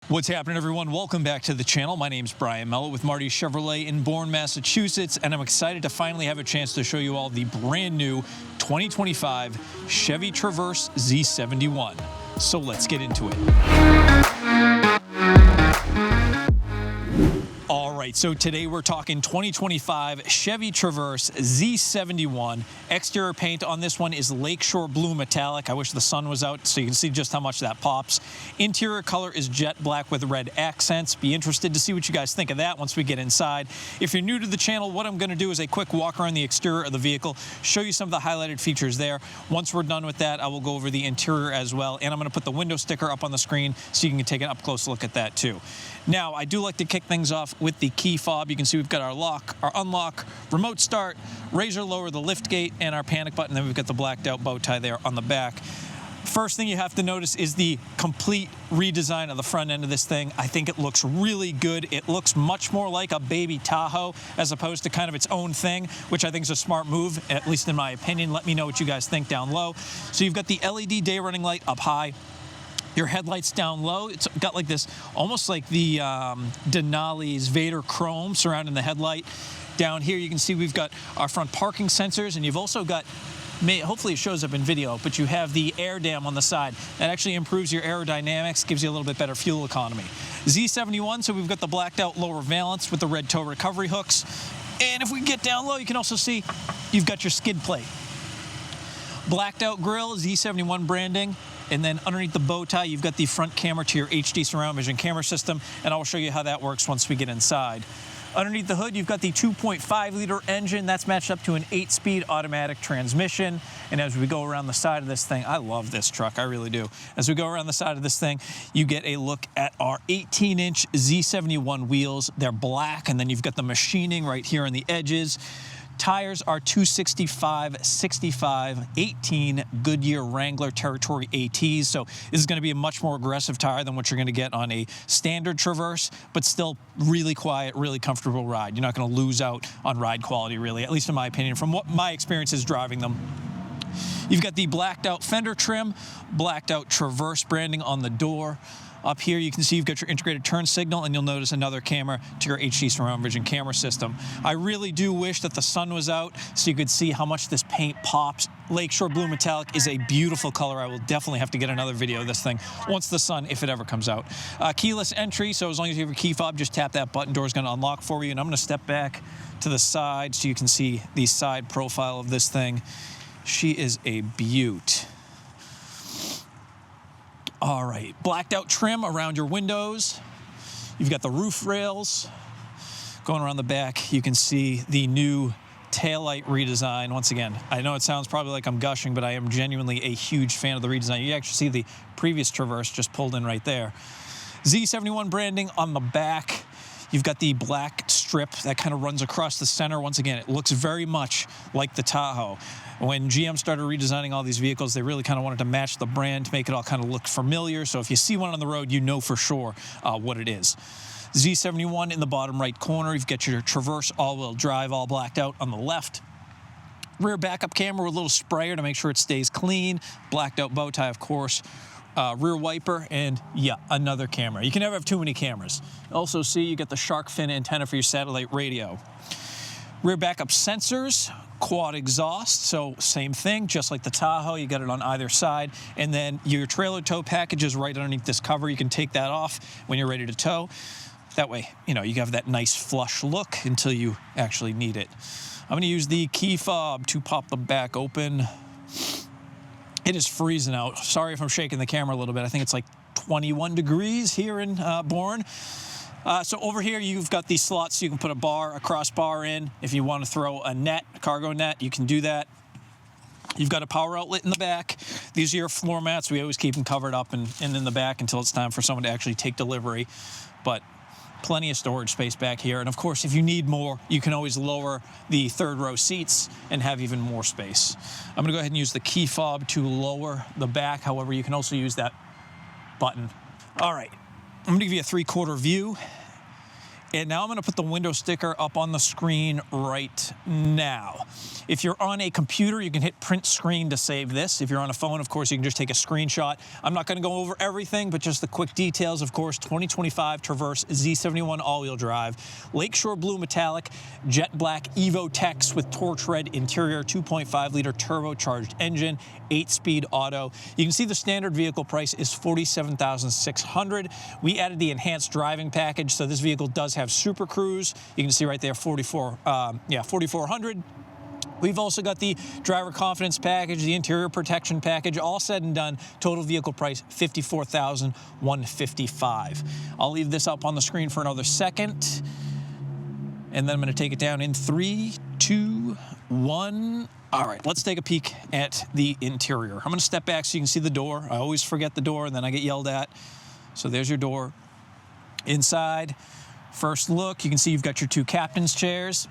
What's happening, everyone? Welcome back to the channel. My name's Brian Mello with Marty Chevrolet in Bourne, Massachusetts, and I'm excited to finally have a chance to show you all the brand new 2025 Chevy Traverse Z71. So let's get into it. All right, so today we're talking 2025 Chevy Traverse Z71. Exterior paint on this one is Lakeshore Blue Metallic. I wish the sun was out so you can see just how much that pops. Interior color is jet black with red accents. Be interested to see what you guys think of that once we get inside. If you're new to the channel, what I'm going to do is a quick walk around the exterior of the vehicle, show you some of the highlighted features there. Once we're done with that, I will go over the interior as well, and I'm going to put the window sticker up on the screen so you can take an up-close look at that too. Now, I do like to kick things off with the key fob. You can see we've got our lock, our unlock, remote start, razor lower, the lift gate, and our panic button. Then we've got the blacked out bow tie there on the back. First thing you have to notice is the complete redesign of the front end of this thing. I think it looks really good. It looks much more like a baby Tahoe as opposed to kind of its own thing, which I think is a smart move, at least in my opinion. Let me know what you guys think down low. So you've got the LED day running light up high. Your headlights down low. It's got like this, almost like the Denali's Vader chrome surrounding the headlight. Down here you can see we've got our front parking sensors, and you've also got, hopefully it shows up in video, but you have the air dam on the side. That actually improves your aerodynamics, gives you a little bit better fuel economy. Z71, so we've got the blacked out lower valance with the red tow recovery hooks. And if we get down low, you can also see you've got your skid plate. Blacked out grille, Z71 branding. And then underneath the bow tie, you've got the front camera to your HD surround vision camera system, and I'll show you how that works once we get inside. Underneath the hood, you've got the 2.5-liter engine. That's matched up to an 8-speed automatic transmission. And as we go around the side of this thing, I love this truck, I really do. As we go around the side of this thing, you get a look at our 18-inch Z71 wheels. They're black, and then you've got the machining right here on the edges. Tires are 265/65 18 Goodyear Wrangler Territory ATs, so this is going to be a much more aggressive tire than what you're going to get on a standard Traverse, but still really quiet, really comfortable ride. You're not going to lose out on ride quality, really, at least in my opinion, from what my experience is driving them. You've got the blacked out fender trim, blacked out Traverse branding on the door. Up here, you can see you've got your integrated turn signal, and you'll notice another camera to your HD surround vision camera system. I really do wish that the sun was out so you could see how much this paint pops. Lakeshore Blue Metallic is a beautiful color. I will definitely have to get another video of this thing once the sun, if it ever comes out. Keyless entry, so as long as you have your key fob, just tap that button. Door's going to unlock for you, and I'm going to step back to the side so you can see the side profile of this thing. She is a beaut. All right, blacked out trim around your windows. You've got the roof rails. Going around the back, you can see the new taillight redesign. Once again, I know it sounds probably like I'm gushing, but I am genuinely a huge fan of the redesign. You actually see the previous Traverse just pulled in right there. Z71 branding on the back. You've got the black strip that kind of runs across the center. Once again, it looks very much like the Tahoe. When GM started redesigning all these vehicles, they really kind of wanted to match the brand to make it all kind of look familiar. So if you see one on the road, you know for sure what it is. Z71 in the bottom right corner. You've got your Traverse all-wheel drive all blacked out on the left. Rear backup camera with a little sprayer to make sure it stays clean. Blacked out bow tie, of course. Rear wiper, and yeah, another camera. You can never have too many cameras. Also see you get the shark fin antenna for your satellite radio. Rear backup sensors, quad exhaust, so same thing, just like the Tahoe, you got it on either side. And then your trailer tow package is right underneath this cover. You can take that off when you're ready to tow. That way, you know, you have that nice flush look until you actually need it. I'm gonna use the key fob to pop the back open. It is freezing out. Sorry if I'm shaking the camera a little bit. I think it's like 21 degrees here in Bourne. So over here, you've got these slots so you can put a crossbar in. If you want to throw a net, a cargo net, you can do that. You've got a power outlet in the back. These are your floor mats. We always keep them covered up and in the back until it's time for someone to actually take delivery. But plenty of storage space back here. And of course, if you need more, you can always lower the third row seats and have even more space. I'm gonna go ahead and use the key fob to lower the back. However, you can also use that button. All right, I'm gonna give you a 3/4 view. And now I'm going to put the window sticker up on the screen right now. If you're on a computer, you can hit print screen to save this. If you're on a phone, of course, you can just take a screenshot. I'm not going to go over everything, but just the quick details. Of course, 2025 Traverse Z71 all-wheel drive, Lakeshore Blue Metallic, jet black Evo Tex with torch red interior, 2.5-liter turbocharged engine, 8-speed auto. You can see the standard vehicle price is $47,600. We added the enhanced driving package, so this vehicle does have Super Cruise. You can see right there, 4,400. We've also got the driver confidence package, the interior protection package, all said and done. Total vehicle price, $54,155. I'll leave this up on the screen for another second, and then I'm going to take it down in 3, 2, 1. All right, let's take a peek at the interior. I'm going to step back so you can see the door. I always forget the door, and then I get yelled at. So there's your door. Inside, first look, you can see you've got your 2 captain's chairs.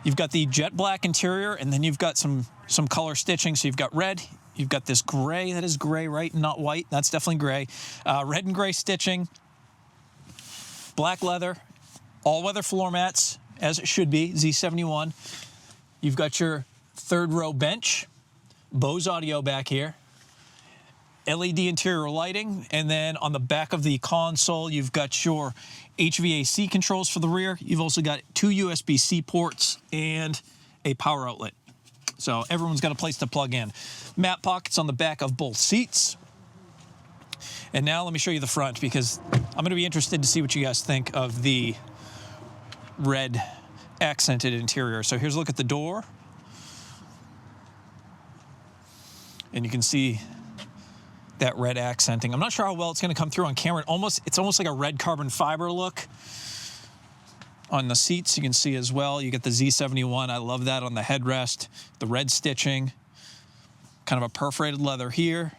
You've got the jet black interior, and then you've got some color stitching. So you've got red, you've got this gray. That is gray, right? Not white. That's definitely gray. Red and gray stitching. Black leather. All-weather floor mats, as it should be, Z71. You've got your 3rd row bench. Bose audio back here. LED interior lighting, and then on the back of the console, you've got your HVAC controls for the rear. You've also got 2 USB-C ports and a power outlet. So everyone's got a place to plug in. Map pockets on the back of both seats. And now let me show you the front, because I'm going to be interested to see what you guys think of the red accented interior. So here's a look at the door. And you can see that red accenting. I'm not sure how well it's going to come through on camera. It's almost like a red carbon fiber look. On the seats, you can see as well, you get the Z71. I love that on the headrest. The red stitching, kind of a perforated leather here.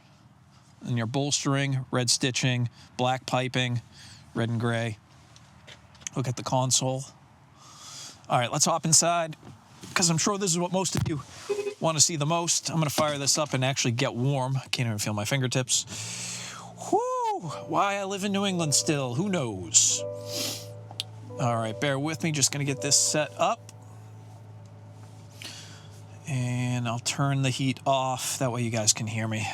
And your bolstering, red stitching, black piping, red and gray. Look at the console. All right, let's hop inside, because I'm sure this is what most of you want to see the most. I'm going to fire this up and actually get warm. I can't even feel my fingertips. Whoo! Why I live in New England still, who knows? All right, bear with me. Just going to get this set up. And I'll turn the heat off. That way you guys can hear me.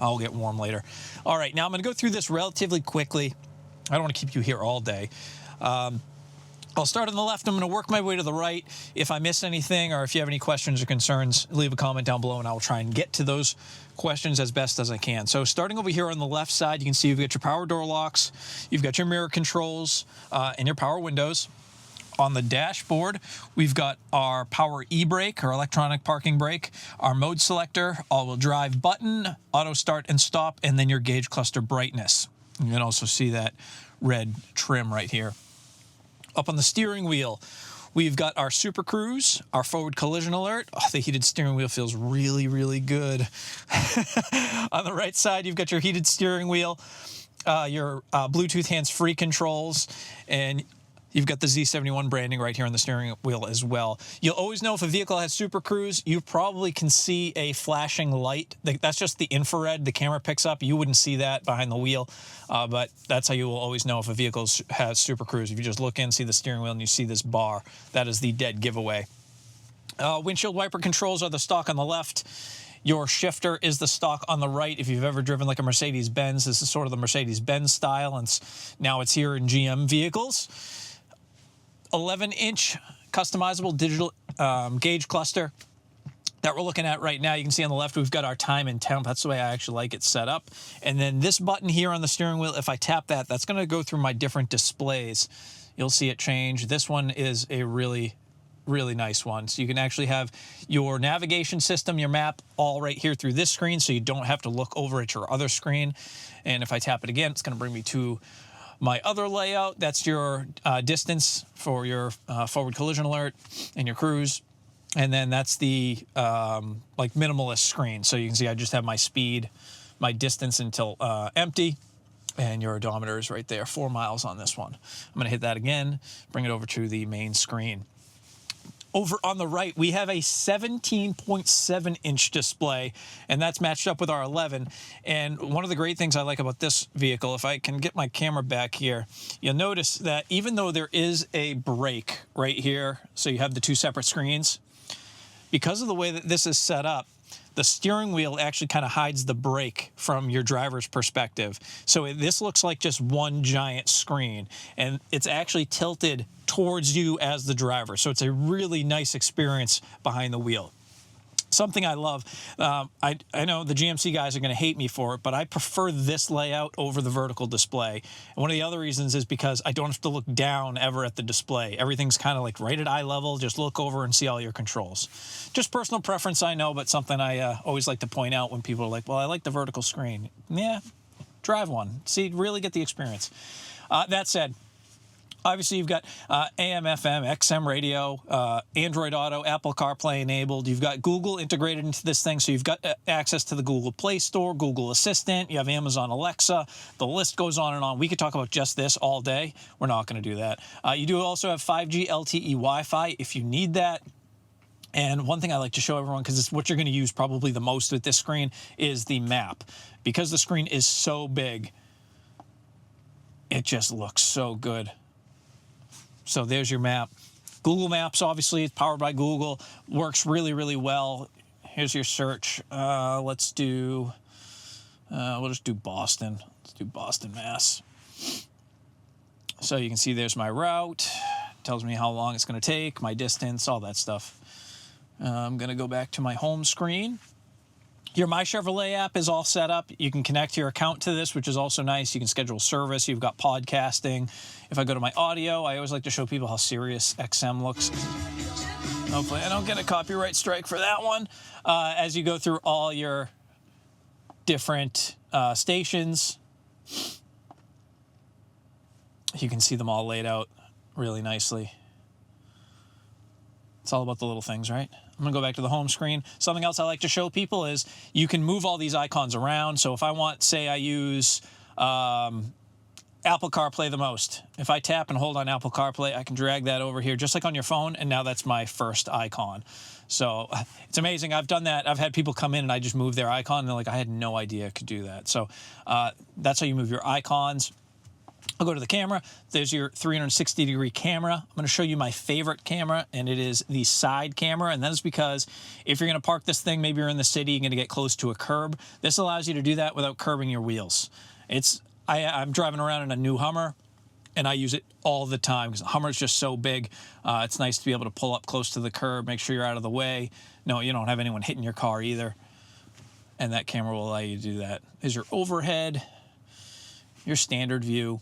I'll get warm later. All right, now I'm going to go through this relatively quickly. I don't want to keep you here all day. I'll start on the left. I'm going to work my way to the right. If I miss anything, or if you have any questions or concerns, leave a comment down below, and I will try and get to those questions as best as I can. So starting over here on the left side, you can see you've got your power door locks, you've got your mirror controls, and your power windows. On the dashboard, we've got our power e-brake, or electronic parking brake, our mode selector, all-wheel drive button, auto start and stop, and then your gauge cluster brightness. You can also see that red trim right here. Up on the steering wheel, we've got our Super Cruise, our forward collision alert. Oh, the heated steering wheel feels really, really good. On the right side, you've got your heated steering wheel, your Bluetooth hands-free controls, and you've got the Z71 branding right here on the steering wheel as well. You'll always know if a vehicle has Super Cruise. You probably can see a flashing light. That's just the infrared the camera picks up. You wouldn't see that behind the wheel, but that's how you will always know if a vehicle has Super Cruise. If you just look in, see the steering wheel, and you see this bar, that is the dead giveaway. Windshield wiper controls are the stock on the left. Your shifter is the stock on the right. If you've ever driven like a Mercedes-Benz, this is sort of the Mercedes-Benz style, and now it's here in GM vehicles. 11-inch customizable digital gauge cluster that we're looking at right now. You can see on the left, we've got our time and temp. That's the way I actually like it set up. And then this button here on the steering wheel, if I tap that, that's going to go through my different displays. You'll see it change. This one is a really, really nice one. So you can actually have your navigation system, your map, all right here through this screen, so you don't have to look over at your other screen. And if I tap it again, it's going to bring me to my other layout. That's your distance for your forward collision alert and your cruise. And then that's the like minimalist screen. So you can see I just have my speed, my distance until empty, and your odometer is right there, 4 miles on this one. I'm going to hit that again, bring it over to the main screen. Over on the right, we have a 17.7-inch display, and that's matched up with our 11. And one of the great things I like about this vehicle, if I can get my camera back here, you'll notice that even though there is a brake right here, so you have the two separate screens, because of the way that this is set up, the steering wheel actually kind of hides the brake from your driver's perspective. So this looks like just one giant screen, and it's actually tilted towards you as the driver. So it's a really nice experience behind the wheel. Something I love, I know the GMC guys are going to hate me for it, but I prefer this layout over the vertical display. And one of the other reasons is because I don't have to look down ever at the display. Everything's kind of like right at eye level. Just look over and see all your controls. Just personal preference, I know, but something I always like to point out when people are like, well, I like the vertical screen. Yeah, drive one. See, really get the experience. That said, obviously, you've got AM, FM, XM radio, Android Auto, Apple CarPlay enabled. You've got Google integrated into this thing, so you've got access to the Google Play Store, Google Assistant. You have Amazon Alexa. The list goes on and on. We could talk about just this all day. We're not going to do that. You do also have 5G LTE Wi-Fi if you need that. And one thing I like to show everyone, because it's what you're going to use probably the most with this screen, is the map. Because the screen is so big, it just looks so good. So there's your map. Google Maps, obviously, it's powered by Google. Works really, really well. Here's your search. We'll just do Boston. Let's do Boston, Mass. So you can see there's my route. Tells me how long it's going to take, my distance, all that stuff. I'm going to go back to my home screen. Your My Chevrolet app is all set up. You can connect your account to this, which is also nice. You can schedule service. You've got podcasting. If I go to my audio, I always like to show people how Sirius XM looks. Hopefully I don't get a copyright strike for that one. As you go through all your different stations, you can see them all laid out really nicely. It's all about the little things, right? I'm going to go back to the home screen. Something else I like to show people is you can move all these icons around. So if I want, say I use Apple CarPlay the most. If I tap and hold on Apple CarPlay, I can drag that over here just like on your phone, and now that's my first icon. So it's amazing. I've done that. I've had people come in and I just move their icon, and they're like, I had no idea I could do that. So that's how you move your icons. I'll go to the camera. There's your 360-degree camera. I'm going to show you my favorite camera, and it is the side camera. And that is because if you're going to park this thing, maybe you're in the city, you're going to get close to a curb. This allows you to do that without curbing your wheels. I'm driving around in a new Hummer, and I use it all the time because the Hummer is just so big. It's nice to be able to pull up close to the curb, make sure you're out of the way. No, you don't have anyone hitting your car either. And that camera will allow you to do that. There's your overhead, your standard view.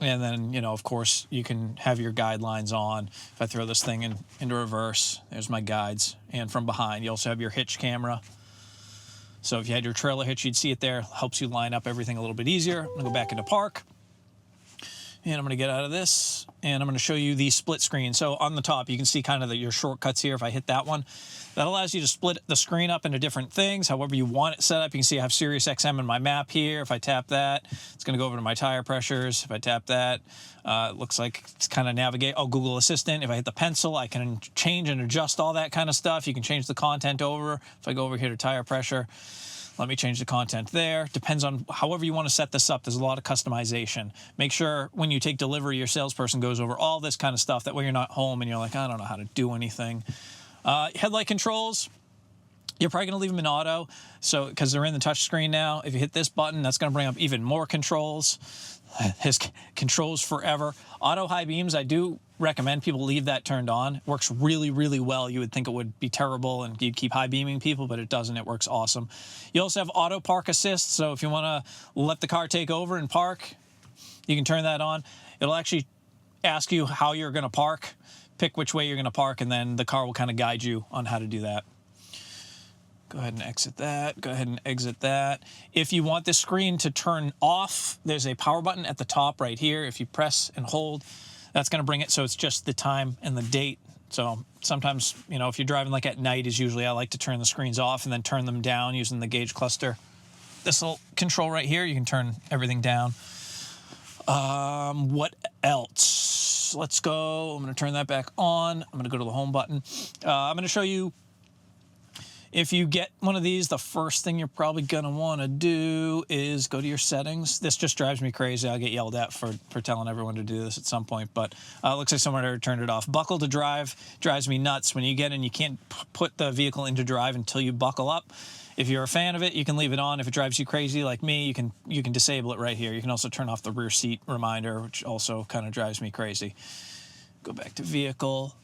And then, you know, of course, you can have your guidelines on. If I throw this thing into reverse, there's my guides. And from behind, you also have your hitch camera. So if you had your trailer hitch, you'd see it there. Helps you line up everything a little bit easier. I'm going to go back into park. And I'm going to get out of this. And I'm going to show you the split screen. So on the top, you can see kind of your shortcuts here. If I hit that one, that allows you to split the screen up into different things, however you want it set up. You can see I have Sirius XM in my map here. If I tap that, it's going to go over to my tire pressures. If I tap that, it looks like it's kind of navigate. Oh, Google Assistant. If I hit the pencil, I can change and adjust all that kind of stuff. You can change the content over. If I go over here to tire pressure, let me change the content there. Depends on however you want to set this up. There's a lot of customization. Make sure when you take delivery, your salesperson goes over all this kind of stuff. That way you're not home and you're like, I don't know how to do anything. Headlight controls, you're probably going to leave them in auto, so because they're in the touch screen now. If you hit this button, that's going to bring up even more controls. His controls forever. Auto high beams, I do recommend people leave that turned on. It works really, really well. You would think it would be terrible and you'd keep high beaming people, but it doesn't. It works awesome. You also have auto park assist, so if you want to let the car take over and park, you can turn that on. It'll actually ask you how you're going to park. Pick which way you're going to park, and then the car will kind of guide you on how to do that. Go ahead and exit that. Go ahead and exit that. If you want this screen to turn off, there's a power button at the top right here. If you press and hold, that's going to bring it so it's just the time and the date. So sometimes, you know, if you're driving like at night, is usually I like to turn the screens off and then turn them down using the gauge cluster. This little control right here, you can turn everything down. What else? controls. Let's go. I'm going to turn that back on. I'm going to go to the home button. I'm going to show you, if you get one of these, the first thing you're probably going to want to do is go to your settings. This just drives me crazy. I'll get yelled at for telling everyone to do this at some point, but it looks like someone already turned it off. Buckle to drive drives me nuts. When you get in, you can't put the vehicle into drive until you buckle up. If you're a fan of it, you can leave it on. If it drives you crazy like me, you can disable it right here. You can also turn off the rear seat reminder, which also kind of drives me crazy. Go back to vehicle.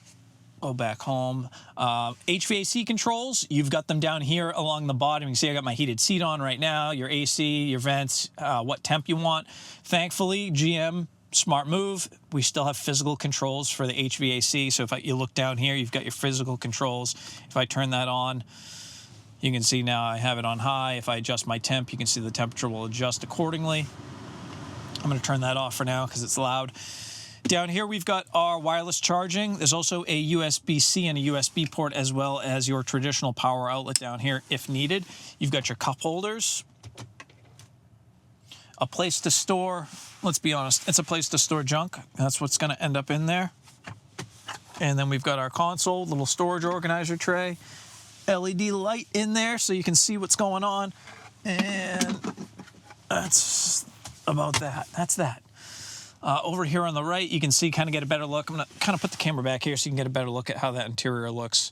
Go back home. HVAC controls, you've got them down here along the bottom. You can see I got my heated seat on right now, your AC, your vents, what temp you want. Thankfully, GM, smart move, we still have physical controls for the HVAC. So if you look down here, you've got your physical controls. If I turn that on, you can see now I have it on high. If I adjust my temp, you can see the temperature will adjust accordingly. I'm going to turn that off for now because it's loud. Down here, we've got our wireless charging. There's also a USB-C and a USB port, as well as your traditional power outlet down here if needed. You've got your cup holders. A place to store, let's be honest, it's a place to store junk. That's what's going to end up in there. And then we've got our console, little storage organizer tray. LED light in there so you can see what's going on. And that's about that. That's that. Over here on the right, you can see, kind of get a better look. I'm going to kind of put the camera back here so you can get a better look at how that interior looks.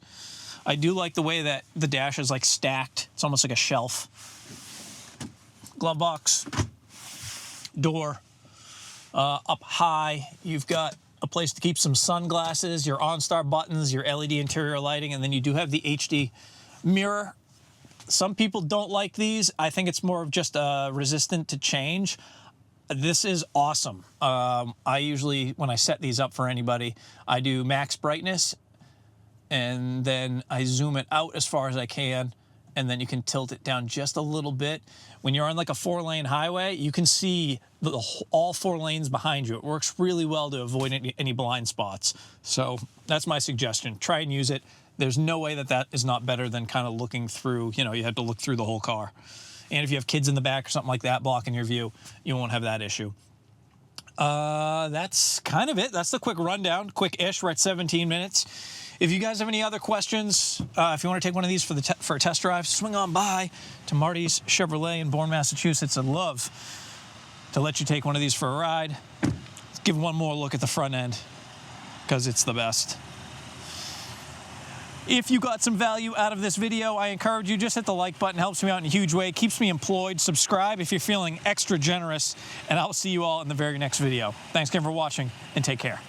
I do like the way that the dash is like stacked. It's almost like a shelf. Glove box, door, up high. You've got a place to keep some sunglasses, your OnStar buttons, your LED interior lighting, and then you do have the HD mirror. Some people don't like these. I think it's more of just resistant to change. This is awesome. I usually, when I set these up for anybody, I do max brightness, and then I zoom it out as far as I can, and then you can tilt it down just a little bit. When you're on like a 4-lane highway, you can see all 4 lanes behind you. It works really well to avoid any blind spots. So that's my suggestion. Try and use it. There's no way that that is not better than kind of looking through, you know, you have to look through the whole car. And if you have kids in the back or something like that blocking your view, you won't have that issue. That's kind of it. That's the quick rundown, quick-ish. We're at 17 minutes. If you guys have any other questions, if you want to take one of these for a test drive, swing on by to Marty's Chevrolet in Bourne, Massachusetts. I'd love to let you take one of these for a ride. Let's give one more look at the front end, because it's the best. If you got some value out of this video, I encourage you, just hit the like button. Helps me out in a huge way. Keeps me employed. Subscribe if you're feeling extra generous. And I'll see you all in the very next video. Thanks again for watching, and take care.